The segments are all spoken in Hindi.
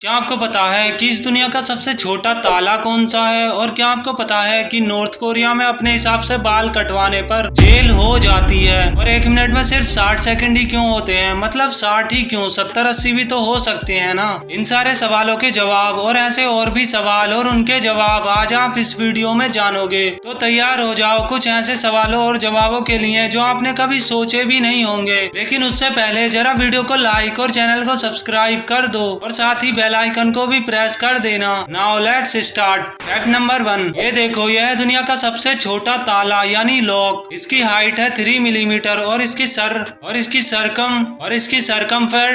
क्या आपको पता है कि इस दुनिया का सबसे छोटा ताला कौन सा है? और क्या आपको पता है कि नॉर्थ कोरिया में अपने हिसाब से बाल कटवाने पर जेल हो जाती है? और 1 मिनट में सिर्फ 60 सेकंड ही क्यों होते हैं? मतलब 60 ही क्यों, 70-80 भी तो हो सकते हैं ना। इन सारे सवालों के जवाब और ऐसे और भी सवाल और उनके जवाब आज आप इस वीडियो में जानोगे। तो तैयार हो जाओ कुछ ऐसे सवालों और जवाबों के लिए जो आपने कभी सोचे भी नहीं होंगे। लेकिन उससे पहले जरा वीडियो को लाइक और चैनल को सब्सक्राइब कर दो और साथ ही बेल आइकन को भी प्रेस कर देना। Now let's start. Fact number 1, ये देखो, यह है दुनिया का सबसे छोटा ताला यानी लॉक। इसकी हाइट है 3 मिलीमीटर और इसकी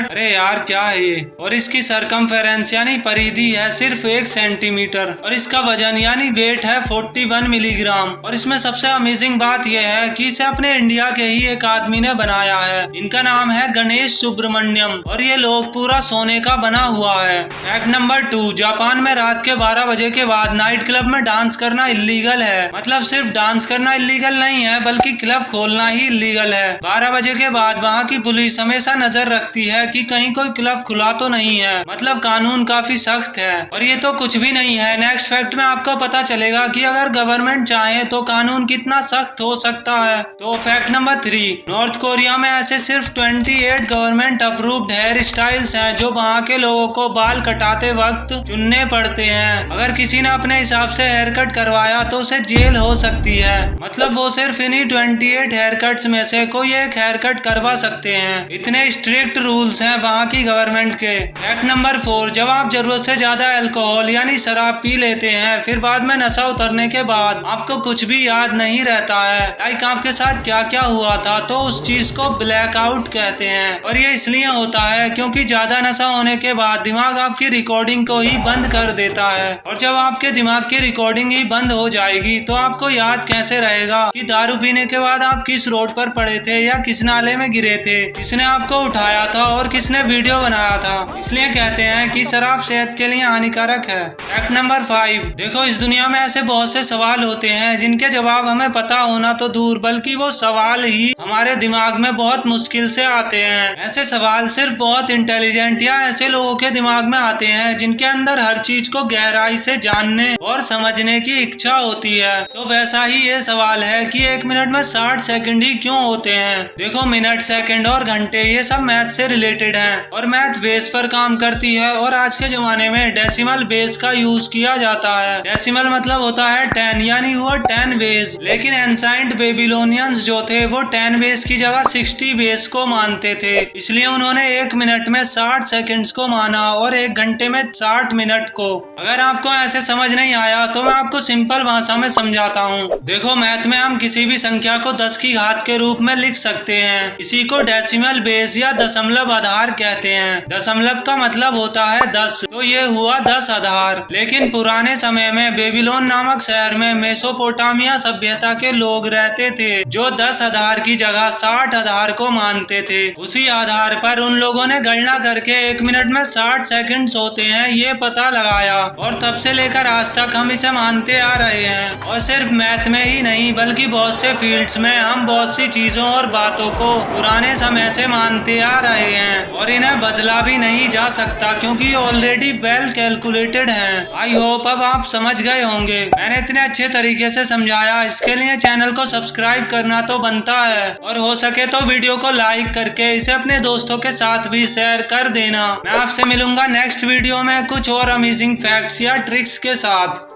अरे यार क्या है ये, और इसकी सरकमफेरेंस यानी परिधि है सिर्फ 1 सेंटीमीटर और इसका वजन यानी वेट है 41 मिलीग्राम। और इसमें सबसे अमेजिंग बात यह है कि इसे अपने इंडिया के ही एक आदमी ने बनाया है। इनका नाम है गणेश सुब्रमण्यम और ये लॉक पूरा सोने का बना हुआ है। फैक्ट नंबर 2, जापान में रात के 12 बजे के बाद नाइट क्लब में डांस करना इल्लीगल है। मतलब सिर्फ डांस करना इल्लीगल नहीं है बल्कि क्लब खोलना ही इल्लीगल है। 12 बजे के बाद वहाँ की पुलिस हमेशा नजर रखती है कि कहीं कोई क्लब खुला तो नहीं है। मतलब कानून काफी सख्त है। और ये तो कुछ भी नहीं है, नेक्स्ट फैक्ट में आपको पता चलेगा कि अगर गवर्नमेंट चाहे तो कानून कितना सख्त हो सकता है। तो फैक्ट नंबर 3, नॉर्थ कोरिया में ऐसे सिर्फ 28 गवर्नमेंट अप्रूव्ड हेयर स्टाइल्स हैं जो वहाँ के लोगों को बाल कटाते वक्त चुनने पड़ते हैं। अगर किसी ने अपने हिसाब से हेयर कट करवाया तो उसे जेल हो सकती है। मतलब वो सिर्फ इन्हीं 28 हेयर कट्स में से कोई एक हेयर कट करवा सकते हैं। इतने स्ट्रिक्ट रूल्स हैं वहाँ की गवर्नमेंट के। फैक्ट नंबर 4, जब आप जरूरत से ज्यादा अल्कोहल यानी शराब पी लेते हैं फिर बाद में नशा उतरने के बाद आपको कुछ भी याद नहीं रहता है, लाइक आपके साथ क्या क्या हुआ था, तो उस चीज को ब्लैकआउट कहते हैं। और ये इसलिए होता है क्योंकि ज्यादा नशा होने के बाद दिमाग आपकी रिकॉर्डिंग को ही बंद कर देता है। और जब आपके दिमाग की रिकॉर्डिंग ही बंद हो जाएगी तो आपको याद कैसे रहेगा कि दारू पीने के बाद आप किस रोड पर पड़े थे या किस नाले में गिरे थे, किसने आपको उठाया था और किसने वीडियो बनाया था। इसलिए कहते हैं कि शराब सेहत के लिए हानिकारक है। फैक्ट नंबर 5, देखो, इस दुनिया में ऐसे बहुत से सवाल होते हैं जिनके जवाब हमें पता होना तो दूर बल्कि वो सवाल ही हमारे दिमाग में बहुत मुश्किल से आते हैं। ऐसे सवाल सिर्फ बहुत इंटेलिजेंट या ऐसे लोगों के दिमाग में आते हैं जिनके अंदर हर चीज को गहराई से जानने और समझने की इच्छा होती है। तो वैसा ही ये सवाल है कि 1 मिनट में 60 सेकंड ही क्यों होते हैं? देखो, मिनट, सेकंड और घंटे ये सब मैथ से रिलेटेड हैं और मैथ बेस पर काम करती है। और आज के जमाने में डेसिमल बेस का यूज किया जाता है। डेसिमल मतलब होता है 10 यानी हुआ 10 बेस। लेकिन एंसाइंट बेबीलोनियंस जो थे वो 10 बेस की जगह 60 बेस को मानते थे। इसलिए उन्होंने 1 मिनट में 60 सेकंड्स को माना और 1 घंटे में 60 मिनट को। अगर आपको ऐसे समझ नहीं आया तो मैं आपको सिंपल भाषा में समझाता हूँ। देखो, मैथ में हम किसी भी संख्या को 10 की घात के रूप में लिख सकते हैं। इसी को डेसिमल बेस या दशमलव आधार कहते हैं। दशमलव का मतलब होता है 10, तो ये हुआ 10 आधार। लेकिन पुराने समय में बेबीलोन नामक शहर में मेसोपोटामिया सभ्यता के लोग रहते थे जो 10 आधार की जगह 60 आधार को मानते थे। उसी आधार पर उन लोगों ने गणना करके 1 मिनट में 60 सेकंड्स होते हैं ये पता लगाया और तब से लेकर आज तक हम इसे मानते आ रहे हैं। और सिर्फ मैथ में ही नहीं बल्कि बहुत से फील्ड्स में हम बहुत सी चीजों और बातों को पुराने समय से मानते आ रहे हैं और इन्हें बदला भी नहीं जा सकता क्योंकि ऑलरेडी वेल कैलकुलेटेड है। आई होप अब आप समझ गए होंगे। मैंने इतने अच्छे तरीके से समझाया, इसके लिए चैनल को सब्सक्राइब करना तो बनता है और हो सके तो वीडियो को लाइक करके इसे अपने दोस्तों के साथ भी शेयर कर देना। मैं आपसे मिलूंगा नेक्स्ट वीडियो में कुछ और अमेजिंग फैक्ट्स या ट्रिक्स के साथ।